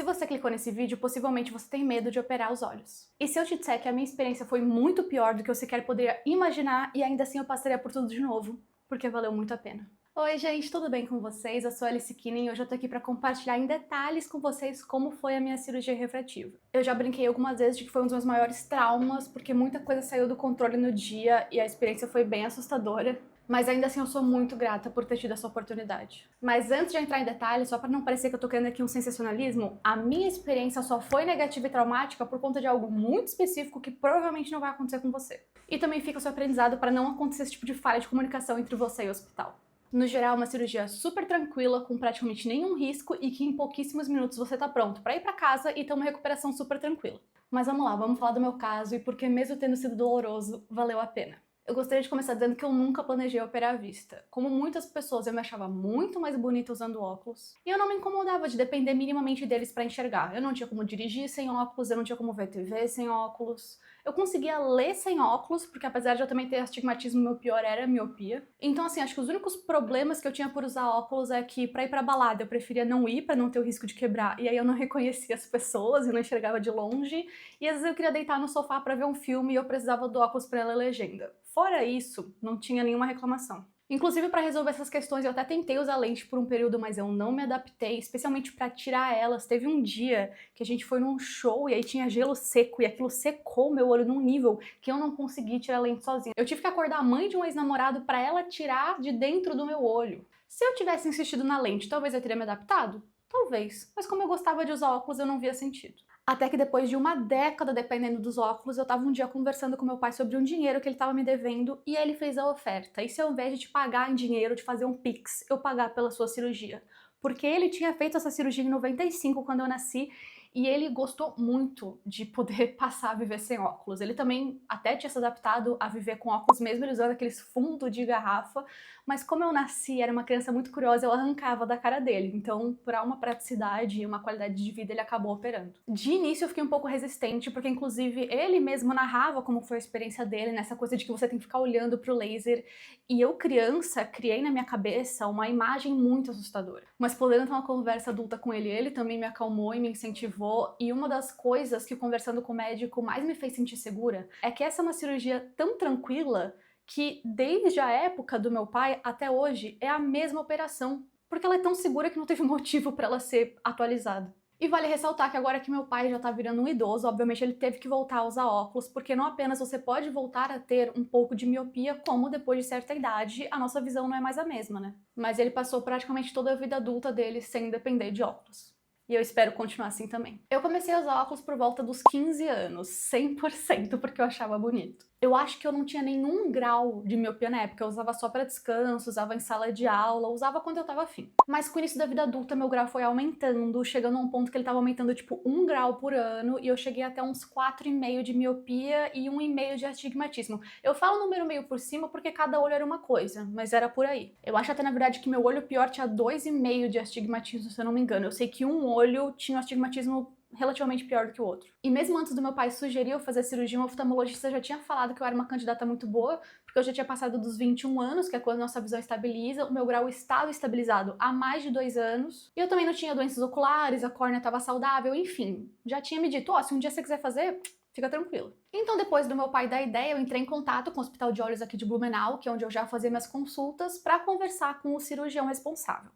Se você clicou nesse vídeo, possivelmente você tem medo de operar os olhos. E se eu te disser que a minha experiência foi muito pior do que eu sequer poderia imaginar e ainda assim eu passaria por tudo de novo, porque valeu muito a pena. Oi gente, tudo bem com vocês? Eu sou a Alice Kinnen e hoje eu tô aqui pra compartilhar em detalhes com vocês como foi a minha cirurgia refrativa. Eu já brinquei algumas vezes de que foi um dos meus maiores traumas, porque muita coisa saiu do controle no dia e a experiência foi bem assustadora. Mas ainda assim eu sou muito grata por ter tido essa oportunidade. Mas antes de entrar em detalhes, só para não parecer que eu tô querendo aqui um sensacionalismo, a minha experiência só foi negativa e traumática por conta de algo muito específico que provavelmente não vai acontecer com você. E também fica o seu aprendizado para não acontecer esse tipo de falha de comunicação entre você e o hospital. No geral, uma cirurgia super tranquila, com praticamente nenhum risco e que em pouquíssimos minutos você tá pronto para ir para casa e ter uma recuperação super tranquila. Mas vamos lá, vamos falar do meu caso e por que mesmo tendo sido doloroso, valeu a pena. Eu gostaria de começar dizendo que eu nunca planejei operar a vista. Como muitas pessoas, eu me achava muito mais bonita usando óculos. E eu não me incomodava de depender minimamente deles para enxergar. Eu não tinha como dirigir sem óculos, eu não tinha como ver TV sem óculos. Eu conseguia ler sem óculos, porque apesar de eu também ter astigmatismo, meu pior era a miopia. Então assim, acho que os únicos problemas que eu tinha por usar óculos é que pra ir pra balada eu preferia não ir, pra não ter o risco de quebrar. E aí eu não reconhecia as pessoas, eu não enxergava de longe. E às vezes eu queria deitar no sofá pra ver um filme e eu precisava do óculos pra ler a legenda. Fora isso, não tinha nenhuma reclamação. Inclusive, para resolver essas questões, eu até tentei usar lente por um período, mas eu não me adaptei, especialmente para tirar elas. Teve um dia que a gente foi num show e aí tinha gelo seco e aquilo secou meu olho num nível que eu não consegui tirar a lente sozinha. Eu tive que acordar a mãe de um ex-namorado para ela tirar de dentro do meu olho. Se eu tivesse insistido na lente, talvez eu teria me adaptado? Talvez, mas como eu gostava de usar óculos, eu não via sentido. Até que depois de uma década dependendo dos óculos, eu tava um dia conversando com meu pai sobre um dinheiro que ele tava me devendo e ele fez a oferta. E se ao invés de te pagar em dinheiro, de fazer um Pix, eu pagar pela sua cirurgia? Porque ele tinha feito essa cirurgia em 95, quando eu nasci, e ele gostou muito de poder passar a viver sem óculos. Ele também até tinha se adaptado a viver com óculos mesmo, ele usando aqueles fundos de garrafa, mas como eu nasci, era uma criança muito curiosa, eu arrancava da cara dele. Então, para uma praticidade e uma qualidade de vida, ele acabou operando. De início, eu fiquei um pouco resistente, porque inclusive ele mesmo narrava como foi a experiência dele, nessa coisa de que você tem que ficar olhando pro laser. E eu, criança, criei na minha cabeça uma imagem muito assustadora. Mas podendo ter uma conversa adulta com ele, ele também me acalmou e me incentivou. E uma das coisas que, conversando com o médico, mais me fez sentir segura é que essa é uma cirurgia tão tranquila que desde a época do meu pai até hoje é a mesma operação, porque ela é tão segura que não teve motivo para ela ser atualizada. E vale ressaltar que agora que meu pai já tá virando um idoso, obviamente ele teve que voltar a usar óculos, porque não apenas você pode voltar a ter um pouco de miopia, como depois de certa idade a nossa visão não é mais a mesma, né? Mas ele passou praticamente toda a vida adulta dele sem depender de óculos. E eu espero continuar assim também. Eu comecei a usar óculos por volta dos 15 anos, 100%, porque eu achava bonito. Eu acho que eu não tinha nenhum grau de miopia na época, eu usava só para descanso, usava em sala de aula, usava quando eu tava afim. Mas com o início da vida adulta, meu grau foi aumentando, chegando a um ponto que ele tava aumentando tipo 1 grau por ano, e eu cheguei até uns 4,5 de miopia e 1,5 de astigmatismo. Eu falo número meio por cima porque cada olho era uma coisa, mas era por aí. Eu acho até na verdade que meu olho pior tinha 2,5 de astigmatismo, se eu não me engano. Eu sei que um olho tinha um astigmatismo relativamente pior do que o outro. E mesmo antes do meu pai sugerir eu fazer cirurgia, um oftalmologista já tinha falado que eu era uma candidata muito boa, porque eu já tinha passado dos 21 anos, que é quando a nossa visão estabiliza, o meu grau estava estabilizado há mais de 2 anos, e eu também não tinha doenças oculares, a córnea estava saudável, enfim, já tinha me dito, ó, se um dia você quiser fazer, fica tranquilo. Então, depois do meu pai dar a ideia, eu entrei em contato com o Hospital de Olhos aqui de Blumenau, que é onde eu já fazia minhas consultas, para conversar com o cirurgião responsável.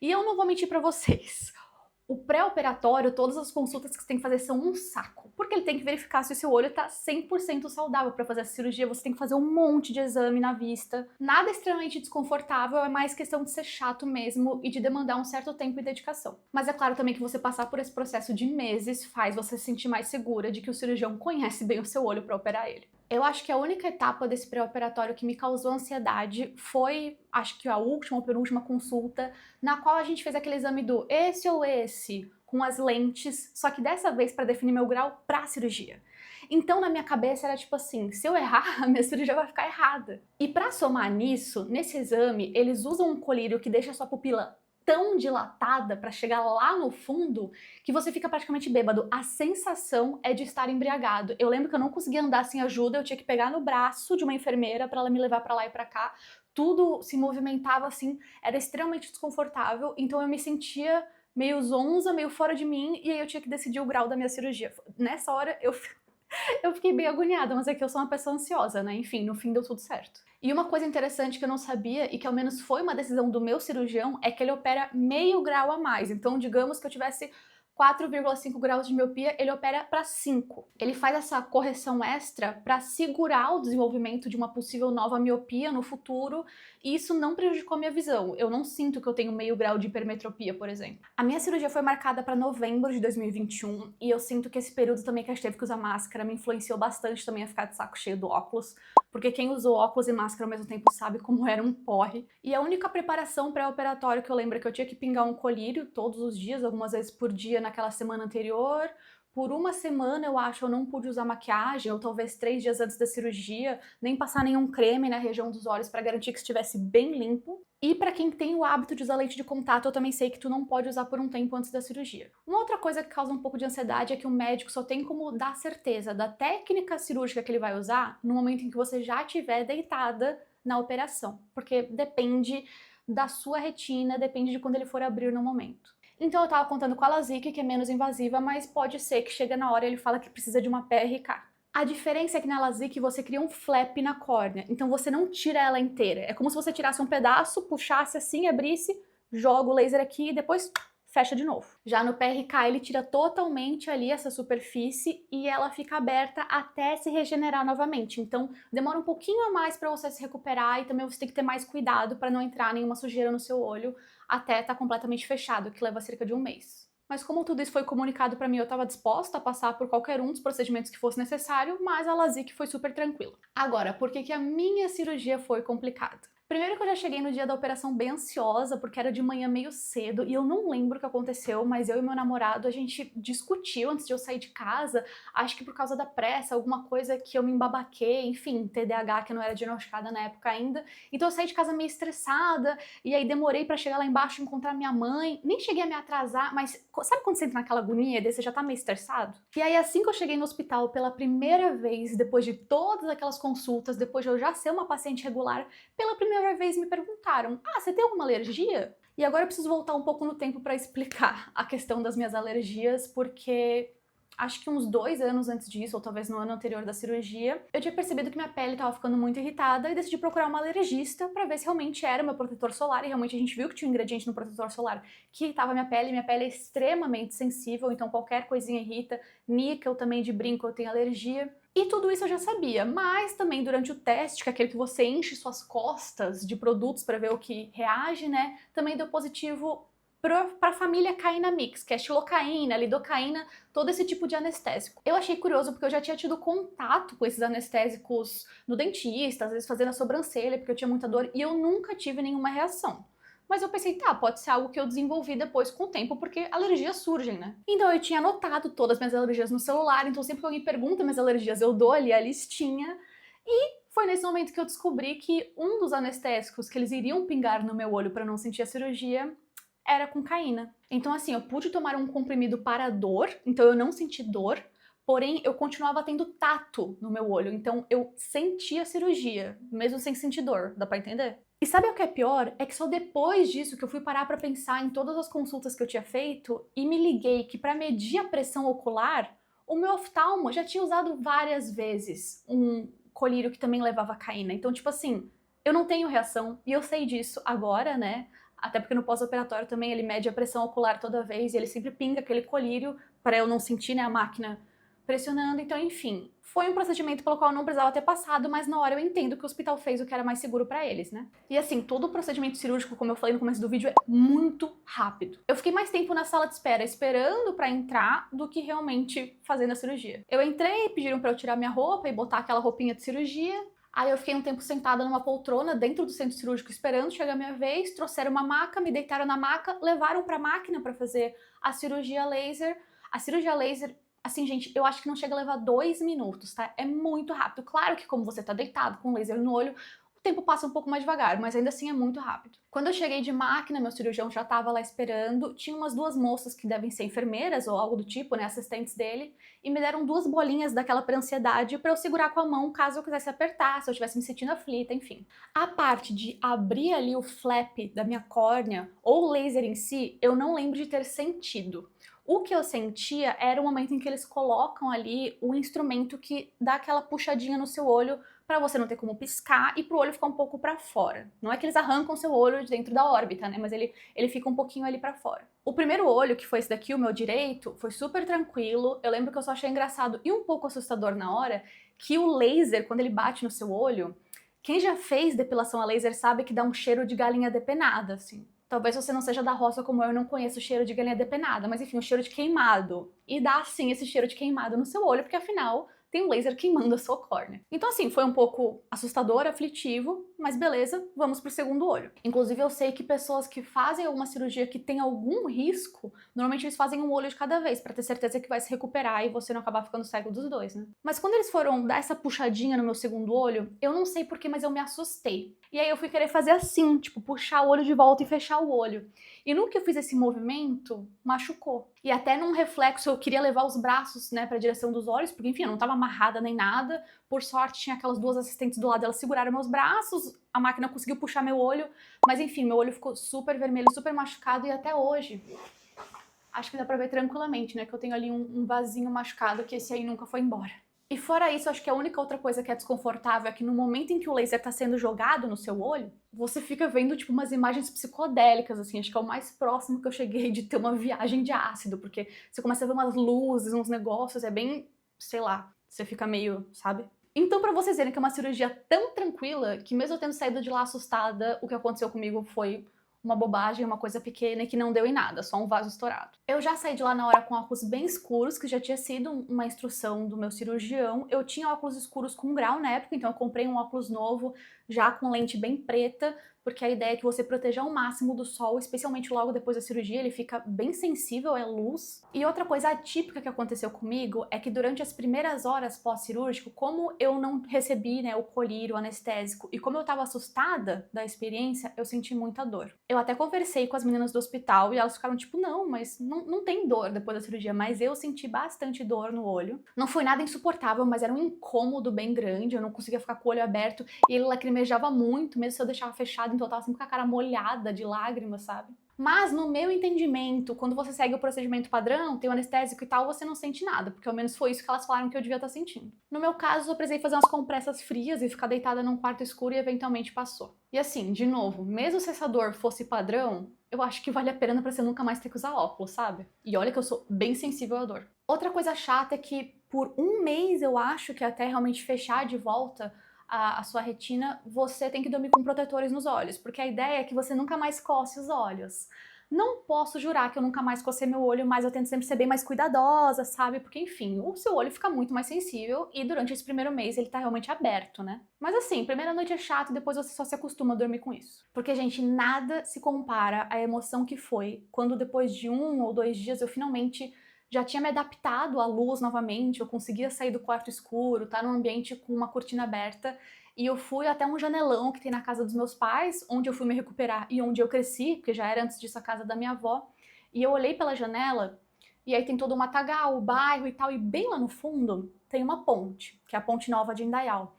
E eu não vou mentir para vocês, o pré-operatório, todas as consultas que você tem que fazer são um saco, porque ele tem que verificar se o seu olho tá 100% saudável. Para fazer essa cirurgia, você tem que fazer um monte de exame na vista. Nada extremamente desconfortável, é mais questão de ser chato mesmo e de demandar um certo tempo e dedicação. Mas é claro também que você passar por esse processo de meses faz você se sentir mais segura de que o cirurgião conhece bem o seu olho para operar ele. Eu acho que a única etapa desse pré-operatório que me causou ansiedade foi, acho que a última ou penúltima consulta, na qual a gente fez aquele exame do esse ou esse, com as lentes, só que dessa vez para definir meu grau pra cirurgia. Então na minha cabeça era tipo assim, se eu errar, a minha cirurgia vai ficar errada. E pra somar nisso, nesse exame, eles usam um colírio que deixa a sua pupila tão dilatada para chegar lá no fundo que você fica praticamente bêbado. A sensação é de estar embriagado. Eu lembro que eu não conseguia andar sem ajuda, eu tinha que pegar no braço de uma enfermeira para ela me levar para lá e para cá. Tudo se movimentava assim, era extremamente desconfortável, então eu me sentia meio zonza, meio fora de mim, e aí eu tinha que decidir o grau da minha cirurgia. Nessa hora eu fiquei bem agoniada, mas é que eu sou uma pessoa ansiosa, né? Enfim, no fim deu tudo certo. E uma coisa interessante que eu não sabia, e que ao menos foi uma decisão do meu cirurgião, é que ele opera meio grau a mais. Então, digamos que eu tivesse 4,5 graus de miopia, ele opera para 5. Ele faz essa correção extra para segurar o desenvolvimento de uma possível nova miopia no futuro, e isso não prejudicou minha visão. Eu não sinto que eu tenho meio grau de hipermetropia, por exemplo. A minha cirurgia foi marcada para novembro de 2021, e eu sinto que esse período também que a gente teve que usar máscara me influenciou bastante também a ficar de saco cheio do óculos, porque quem usou óculos e máscara ao mesmo tempo sabe como era um porre. E a única preparação pré-operatória que eu lembro é que eu tinha que pingar um colírio todos os dias, algumas vezes por dia naquela semana anterior. Por uma semana, eu acho, eu não pude usar maquiagem, ou talvez 3 dias antes da cirurgia, nem passar nenhum creme na região dos olhos para garantir que estivesse bem limpo. E para quem tem o hábito de usar lente de contato, eu também sei que tu não pode usar por um tempo antes da cirurgia. Uma outra coisa que causa um pouco de ansiedade é que o médico só tem como dar certeza da técnica cirúrgica que ele vai usar no momento em que você já estiver deitada na operação, porque depende da sua retina, depende de quando ele for abrir no momento. Então eu tava contando com a LASIK, que é menos invasiva, mas pode ser que chega na hora e ele fala que precisa de uma PRK. A diferença é que na LASIK você cria um flap na córnea, então você não tira ela inteira. É como se você tirasse um pedaço, puxasse assim, abrisse, joga o laser aqui e depois fecha de novo. Já no PRK ele tira totalmente ali essa superfície e ela fica aberta até se regenerar novamente. Então demora um pouquinho a mais para você se recuperar e também você tem que ter mais cuidado para não entrar nenhuma sujeira no seu olho até estar completamente fechado, que leva cerca de um mês. Mas como tudo isso foi comunicado para mim, eu estava disposta a passar por qualquer um dos procedimentos que fosse necessário, mas a LASIK foi super tranquila. Agora, por que a minha cirurgia foi complicada? Primeiro que eu já cheguei no dia da operação bem ansiosa, porque era de manhã meio cedo, e eu não lembro o que aconteceu, mas eu e meu namorado, a gente discutiu antes de eu sair de casa, acho que por causa da pressa, alguma coisa que eu me embabaquei, enfim, TDAH que não era diagnosticada na época ainda. Então eu saí de casa meio estressada, e aí demorei pra chegar lá embaixo e encontrar minha mãe, nem cheguei a me atrasar, mas sabe quando você entra naquela agonia, daí você já tá meio estressado? E aí assim que eu cheguei no hospital pela primeira vez, depois de todas aquelas consultas, depois de eu já ser uma paciente regular, pela primeira vez me perguntaram: ah, você tem alguma alergia? E agora eu preciso voltar um pouco no tempo para explicar a questão das minhas alergias, porque acho que uns 2 anos antes disso, ou talvez no ano anterior da cirurgia, eu tinha percebido que minha pele estava ficando muito irritada e decidi procurar uma alergista para ver se realmente era o meu protetor solar, e realmente a gente viu que tinha um ingrediente no protetor solar que irritava minha pele é extremamente sensível, então qualquer coisinha irrita, níquel também de brinco eu tenho alergia. E tudo isso eu já sabia, mas também durante o teste, que é aquele que você enche suas costas de produtos para ver o que reage, né, também deu positivo para a família Cainamix, que é xilocaína, lidocaína, todo esse tipo de anestésico. Eu achei curioso porque eu já tinha tido contato com esses anestésicos no dentista, às vezes fazendo a sobrancelha, porque eu tinha muita dor, e eu nunca tive nenhuma reação. Mas eu pensei, tá, pode ser algo que eu desenvolvi depois com o tempo, porque alergias surgem, né? Então eu tinha anotado todas as minhas alergias no celular, então sempre que alguém pergunta minhas alergias, eu dou ali a listinha. E foi nesse momento que eu descobri que um dos anestésicos que eles iriam pingar no meu olho para não sentir a cirurgia era com caína. Então assim, eu pude tomar um comprimido para dor, então eu não senti dor, porém eu continuava tendo tato no meu olho, então eu sentia a cirurgia, mesmo sem sentir dor, dá pra entender? E sabe o que é pior? É que só depois disso que eu fui parar pra pensar em todas as consultas que eu tinha feito e me liguei que pra medir a pressão ocular, o meu oftalmo já tinha usado várias vezes um colírio que também levava caína. Então, tipo assim, eu não tenho reação e eu sei disso agora, né? Até porque no pós-operatório também ele mede a pressão ocular toda vez e ele sempre pinga aquele colírio para eu não sentir, né, a máquina pressionando. Então, enfim, foi um procedimento pelo qual eu não precisava ter passado, mas na hora eu entendo que o hospital fez o que era mais seguro pra eles, né? E assim, todo o procedimento cirúrgico, como eu falei no começo do vídeo, é muito rápido. Eu fiquei mais tempo na sala de espera esperando pra entrar do que realmente fazendo a cirurgia. Eu entrei, pediram pra eu tirar minha roupa e botar aquela roupinha de cirurgia. Aí eu fiquei um tempo sentada numa poltrona dentro do centro cirúrgico esperando chegar a minha vez, trouxeram uma maca, me deitaram na maca, levaram pra máquina pra fazer a cirurgia laser. A cirurgia laser, assim, gente, eu acho que não chega a levar 2 minutos, tá? É muito rápido. Claro que como você tá deitado com laser no olho, O tempo passa um pouco mais devagar, mas ainda assim é muito rápido. Quando eu cheguei de máquina, meu cirurgião já estava lá esperando, tinha umas 2 moças que devem ser enfermeiras ou algo do tipo, né, assistentes dele, e me deram 2 bolinhas daquela pra ansiedade pra eu segurar com a mão caso eu quisesse apertar, se eu estivesse me sentindo aflita, enfim. A parte de abrir ali o flap da minha córnea, ou o laser em si, eu não lembro de ter sentido. O que eu sentia era o momento em que eles colocam ali o instrumento que dá aquela puxadinha no seu olho para você não ter como piscar e pro olho ficar um pouco para fora. Não é que eles arrancam seu olho de dentro da órbita, né? Mas ele fica um pouquinho ali para fora. O primeiro olho, que foi esse daqui, o meu direito, foi super tranquilo. Eu lembro que eu só achei engraçado e um pouco assustador na hora que o laser, quando ele bate no seu olho, quem já fez depilação a laser sabe que dá um cheiro de galinha depenada, assim. Talvez você não seja da roça como eu não conheço o cheiro de galinha depenada, mas enfim, o cheiro de queimado. E dá sim esse cheiro de queimado no seu olho, porque afinal tem um laser queimando a sua córnea. Então assim, foi um pouco assustador, aflitivo, mas beleza, vamos pro segundo olho. Inclusive eu sei que pessoas que fazem alguma cirurgia que tem algum risco, normalmente eles fazem um olho de cada vez, pra ter certeza que vai se recuperar e você não acabar ficando cego dos dois, né? Mas quando eles foram dar essa puxadinha no meu segundo olho, eu não sei porquê, mas eu me assustei. E aí eu fui querer fazer assim, tipo, puxar o olho de volta e fechar o olho. E no que eu fiz esse movimento, machucou. E até num reflexo eu queria levar os braços, né, pra direção dos olhos, porque enfim, eu não tava amarrada nem nada. Por sorte tinha aquelas 2 assistentes do lado, elas seguraram meus braços, a máquina conseguiu puxar meu olho, mas enfim, meu olho ficou super vermelho, super machucado e até hoje acho que dá pra ver tranquilamente, né, que eu tenho ali um vasinho machucado que esse aí nunca foi embora. E fora isso, acho que a única outra coisa que é desconfortável é que no momento em que o laser tá sendo jogado no seu olho, você fica vendo, tipo, umas imagens psicodélicas, assim, acho que é o mais próximo que eu cheguei de ter uma viagem de ácido, porque você começa a ver umas luzes, uns negócios, é bem, sei lá, você fica meio, sabe? Então, pra vocês verem que é uma cirurgia tão tranquila, que mesmo eu tendo saído de lá assustada, o que aconteceu comigo foi uma bobagem, uma coisa pequena e que não deu em nada, só um vaso estourado. Eu já saí de lá na hora com óculos bem escuros, que já tinha sido uma instrução do meu cirurgião. Eu tinha óculos escuros com grau na época, então eu comprei um óculos novo, já com lente bem preta, porque a ideia é que você proteja ao máximo do sol, especialmente logo depois da cirurgia, ele fica bem sensível à luz. E outra coisa atípica que aconteceu comigo é que durante as primeiras horas pós-cirúrgico, como eu não recebi, né, o colírio, o anestésico, e como eu tava assustada da experiência, eu senti muita dor. Eu até conversei com as meninas do hospital e elas ficaram tipo, não, mas não tem dor depois da cirurgia, mas eu senti bastante dor no olho. Não foi nada insuportável, mas era um incômodo bem grande, eu não conseguia ficar com o olho aberto e ele lacrimejava muito, mesmo se eu deixava fechado, então eu tava sempre com a cara molhada de lágrimas, sabe? Mas no meu entendimento, quando você segue o procedimento padrão, tem o anestésico e tal, você não sente nada, porque ao menos foi isso que elas falaram que eu devia estar sentindo. No meu caso, eu precisei fazer umas compressas frias e ficar deitada num quarto escuro e eventualmente passou. E assim, de novo, mesmo se essa dor fosse padrão, eu acho que vale a pena pra você nunca mais ter que usar óculos, sabe? E olha que eu sou bem sensível à dor. Outra coisa chata é que por um mês, eu acho que até realmente fechar de volta a sua retina, você tem que dormir com protetores nos olhos, porque a ideia é que você nunca mais coce os olhos. Não posso jurar que eu nunca mais cocei meu olho, mas eu tento sempre ser bem mais cuidadosa, sabe? Porque, enfim, o seu olho fica muito mais sensível e durante esse primeiro mês ele tá realmente aberto, né? Mas assim, primeira noite é chato e depois você só se acostuma a dormir com isso. Porque, gente, nada se compara à emoção que foi quando depois de 1 ou 2 dias eu finalmente já tinha me adaptado à luz novamente, eu conseguia sair do quarto escuro, tá num ambiente com uma cortina aberta, e eu fui até um janelão que tem na casa dos meus pais, onde eu fui me recuperar e onde eu cresci, porque já era antes disso a casa da minha avó, e eu olhei pela janela, e aí tem todo o matagal, o bairro e tal, e bem lá no fundo tem uma ponte, que é a Ponte Nova de Indaial.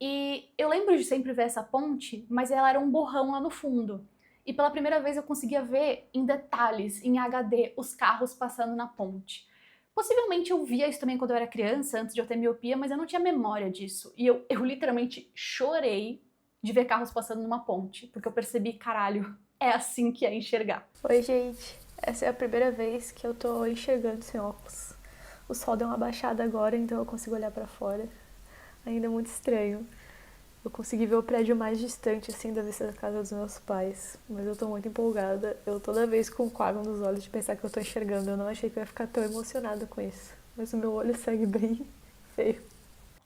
E eu lembro de sempre ver essa ponte, mas ela era um borrão lá no fundo. E pela primeira vez eu conseguia ver em detalhes, em HD, os carros passando na ponte. Possivelmente eu via isso também quando eu era criança, antes de eu ter miopia, mas eu não tinha memória disso. E eu literalmente chorei de ver carros passando numa ponte, porque eu percebi, caralho, é assim que é enxergar. Oi, gente. Essa é a primeira vez que eu tô enxergando sem óculos. O sol deu uma baixada agora, então eu consigo olhar pra fora. Ainda é muito estranho. Eu consegui ver o prédio mais distante, assim, da vista da casa dos meus pais. Mas eu tô muito empolgada. Eu toda vez com coágulo nos olhos de pensar que eu tô enxergando. Eu não achei que eu ia ficar tão emocionada com isso. Mas o meu olho segue bem feio.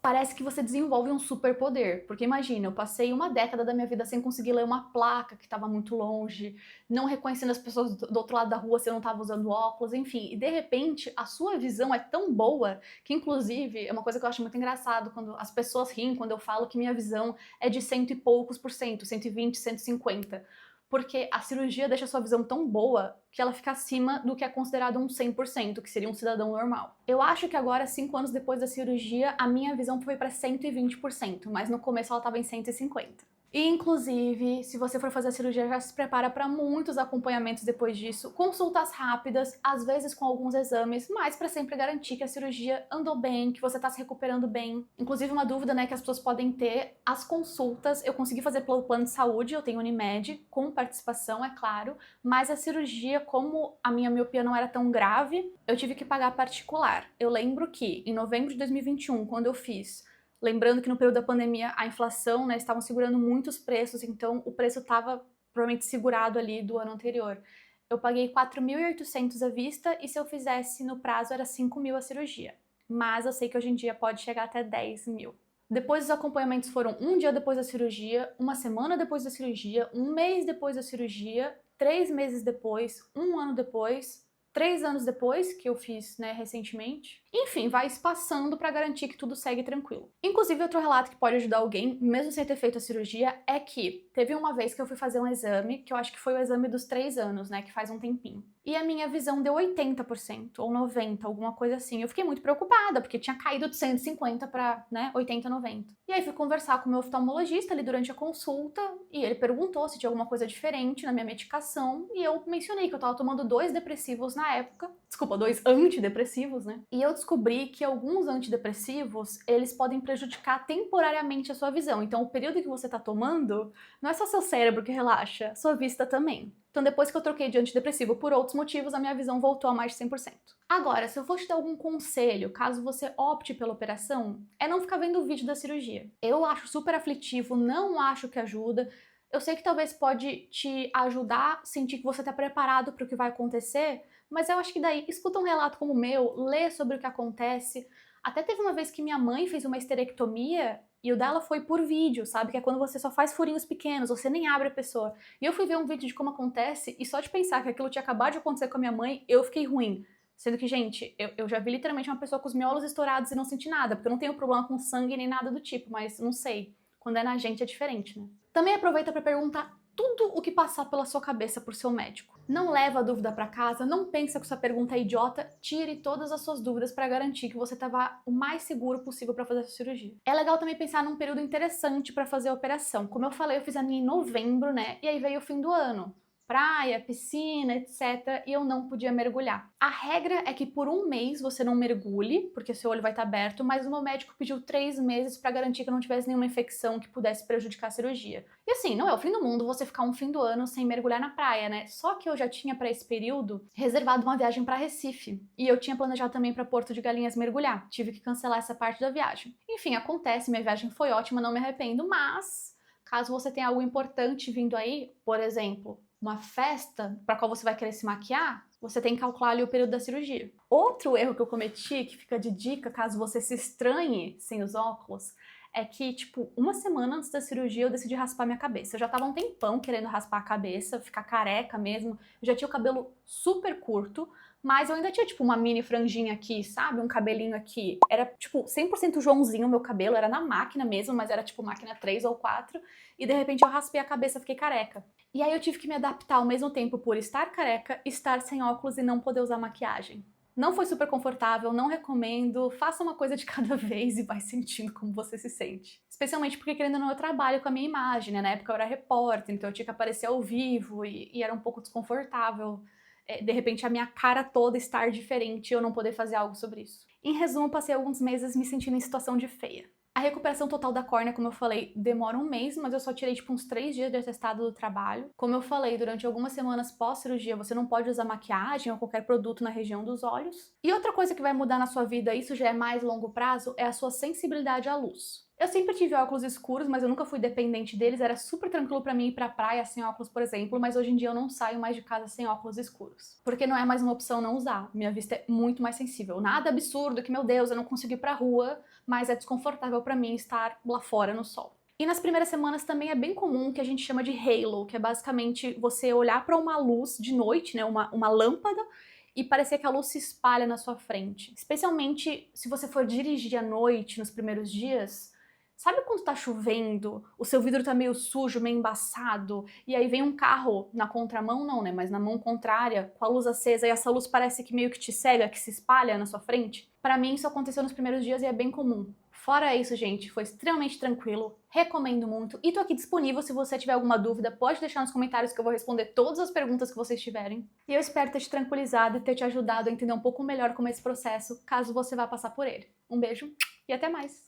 parece que você desenvolve um superpoder. Porque imagina, eu passei uma década da minha vida sem conseguir ler uma placa que estava muito longe, não reconhecendo as pessoas do outro lado da rua se eu não estava usando óculos, enfim. E de repente, a sua visão é tão boa que, inclusive, é uma coisa que eu acho muito engraçado quando as pessoas riem quando eu falo que minha visão é de 100 e poucos por cento, 120, 150. Porque a cirurgia deixa a sua visão tão boa que ela fica acima do que é considerado um 100%, que seria um cidadão normal. Eu acho que agora, 5 anos depois da cirurgia, a minha visão foi para 120%, mas no começo ela estava em 150%. E, inclusive, se você for fazer a cirurgia, já se prepara para muitos acompanhamentos depois disso, consultas rápidas, às vezes com alguns exames, mas para sempre garantir que a cirurgia andou bem, que você está se recuperando bem. Inclusive, uma dúvida, né, que as pessoas podem ter, as consultas, eu consegui fazer pelo plano de saúde, eu tenho Unimed, com participação, é claro, mas a cirurgia, como a minha miopia não era tão grave, eu tive que pagar particular. Eu lembro que, em novembro de 2021, quando eu fiz, lembrando que no período da pandemia a inflação, né, estavam segurando muitos preços, então o preço estava provavelmente segurado ali do ano anterior. Eu paguei 4.800 à vista e se eu fizesse no prazo era 5.000 a cirurgia. Mas eu sei que hoje em dia pode chegar até 10.000. Depois os acompanhamentos foram um dia depois da cirurgia, uma semana depois da cirurgia, um mês depois da cirurgia, 3 meses depois, um ano depois, 3 anos depois, que eu fiz, né, recentemente. Enfim, vai espaçando para garantir que tudo segue tranquilo. Inclusive, outro relato que pode ajudar alguém, mesmo sem ter feito a cirurgia, é que teve uma vez que eu fui fazer um exame, que eu acho que foi o exame dos 3 anos, né, que faz um tempinho. E a minha visão deu 80% ou 90%, alguma coisa assim. Eu fiquei muito preocupada, porque tinha caído de 150 para, né, 80, 90. E aí fui conversar com o meu oftalmologista ali durante a consulta, e ele perguntou se tinha alguma coisa diferente na minha medicação, e eu mencionei que eu tava tomando 2 depressivos na época, desculpa, 2 antidepressivos, né? E eu descobri que alguns antidepressivos, eles podem prejudicar temporariamente a sua visão. Então, o período que você tá tomando, não é só seu cérebro que relaxa, sua vista também. Então, depois que eu troquei de antidepressivo por outros motivos, a minha visão voltou a mais de 100%. Agora, se eu for te dar algum conselho, caso você opte pela operação, é não ficar vendo o vídeo da cirurgia. Eu acho super aflitivo, não acho que ajuda. Eu sei que talvez pode te ajudar a sentir que você está preparado para o que vai acontecer, mas eu acho que daí, escuta um relato como o meu, lê sobre o que acontece. Até teve uma vez que minha mãe fez uma esterectomia e o dela foi por vídeo, sabe? Que é quando você só faz furinhos pequenos, você nem abre a pessoa. E eu fui ver um vídeo de como acontece e só de pensar que aquilo tinha acabado de acontecer com a minha mãe, eu fiquei ruim. Sendo que, gente, eu já vi literalmente uma pessoa com os miolos estourados e não senti nada, porque eu não tenho problema com sangue nem nada do tipo, mas não sei. Quando é na gente é diferente, né? Também aproveita para perguntar tudo o que passar pela sua cabeça por seu médico. Não leva a dúvida para casa, não pensa que sua pergunta é idiota, tire todas as suas dúvidas para garantir que você estava o mais seguro possível para fazer essa cirurgia. É legal também pensar num período interessante para fazer a operação. Como eu falei, eu fiz a minha em novembro, né? E aí veio o fim do ano. Praia, piscina, etc. E eu não podia mergulhar. A regra é que por um mês você não mergulhe, porque seu olho vai estar aberto, mas o meu médico pediu 3 meses para garantir que eu não tivesse nenhuma infecção que pudesse prejudicar a cirurgia. E assim, não é o fim do mundo você ficar um fim do ano sem mergulhar na praia, né? Só que eu já tinha para esse período reservado uma viagem para Recife. E eu tinha planejado também para Porto de Galinhas mergulhar. Tive que cancelar essa parte da viagem. Enfim, acontece, minha viagem foi ótima, não me arrependo, mas caso você tenha algo importante vindo aí, por exemplo, uma festa para qual você vai querer se maquiar, você tem que calcular ali o período da cirurgia. Outro erro que eu cometi, que fica de dica caso você se estranhe sem os óculos, é que, tipo, uma semana antes da cirurgia eu decidi raspar minha cabeça. Eu já tava um tempão querendo raspar a cabeça, ficar careca mesmo. Eu já tinha o cabelo super curto, mas eu ainda tinha, tipo, uma mini franjinha aqui, sabe? Um cabelinho aqui. Era, tipo, 100% Joãozinho o meu cabelo, era na máquina mesmo, mas era, tipo, máquina 3 ou 4. E, de repente, eu raspei a cabeça e fiquei careca. E aí eu tive que me adaptar ao mesmo tempo por estar careca, estar sem óculos e não poder usar maquiagem. Não foi super confortável, não recomendo, faça uma coisa de cada vez e vai sentindo como você se sente. Especialmente porque, querendo ou não, eu trabalho com a minha imagem, né? Na época eu era repórter, então eu tinha que aparecer ao vivo e era um pouco desconfortável. De repente a minha cara toda estar diferente e eu não poder fazer algo sobre isso. Em resumo, passei alguns meses me sentindo em situação de feia. A recuperação total da córnea, como eu falei, demora um mês, mas eu só tirei tipo uns 3 dias de atestado do trabalho. Como eu falei, durante algumas semanas pós-cirurgia você não pode usar maquiagem ou qualquer produto na região dos olhos. E outra coisa que vai mudar na sua vida, isso já é mais longo prazo, é a sua sensibilidade à luz. Eu sempre tive óculos escuros, mas eu nunca fui dependente deles, era super tranquilo pra mim ir pra praia sem óculos, por exemplo, mas hoje em dia eu não saio mais de casa sem óculos escuros. Porque não é mais uma opção não usar, minha vista é muito mais sensível. Nada absurdo que, meu Deus, eu não consigo ir pra rua, mas é desconfortável pra mim estar lá fora no sol. E nas primeiras semanas também é bem comum o que a gente chama de halo, que é basicamente você olhar pra uma luz de noite, né, uma lâmpada, e parecer que a luz se espalha na sua frente. Especialmente se você for dirigir à noite, nos primeiros dias. Sabe quando tá chovendo, o seu vidro tá meio sujo, meio embaçado, e aí vem um carro na contramão, não, né, mas na mão contrária, com a luz acesa, e essa luz parece que meio que te cega, que se espalha na sua frente? Pra mim isso aconteceu nos primeiros dias e é bem comum. Fora isso, gente, foi extremamente tranquilo, recomendo muito, e tô aqui disponível se você tiver alguma dúvida, pode deixar nos comentários que eu vou responder todas as perguntas que vocês tiverem. E eu espero ter te tranquilizado e ter te ajudado a entender um pouco melhor como é esse processo, caso você vá passar por ele. Um beijo e até mais!